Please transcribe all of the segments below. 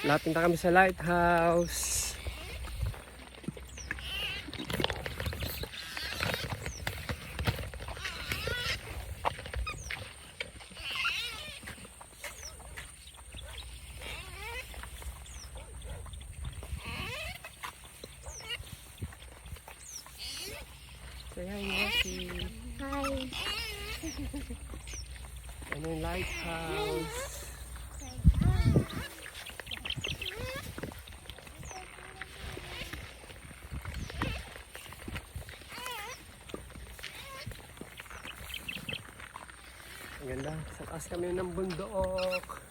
Lapit na kami sa lighthouse. Say hi, Moshi. Hi. Ano yung lighthouse? Ang ganda. Sa taas kami ng bundok.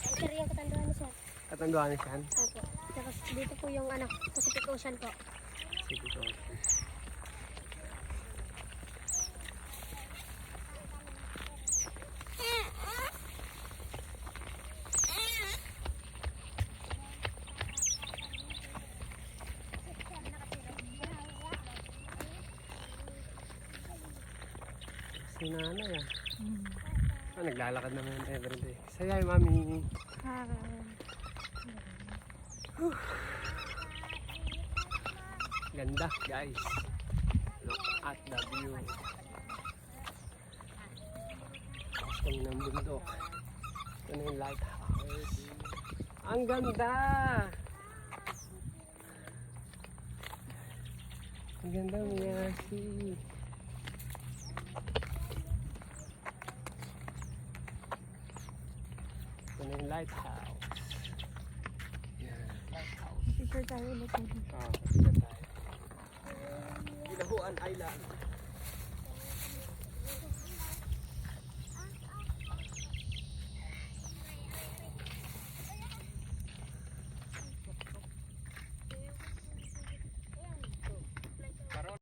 Sir, yung katanduan niya, sir. Katanduan siya. Opo. Tapos dito po yung Pacific Ocean po. Sige ko. Si nanay ah. Naglalakad naman everyday. Say hi, mami. Ganda, guys. Look at the view. Tapos kami ng bundok. Ito na yung lighthouse. Ang ganda! Ang ganda, Miyasi. Ito na yung lighthouse. Yan, lighthouse. Picture tayo ulit. Ah, ganda tayo. Ginahuan Island.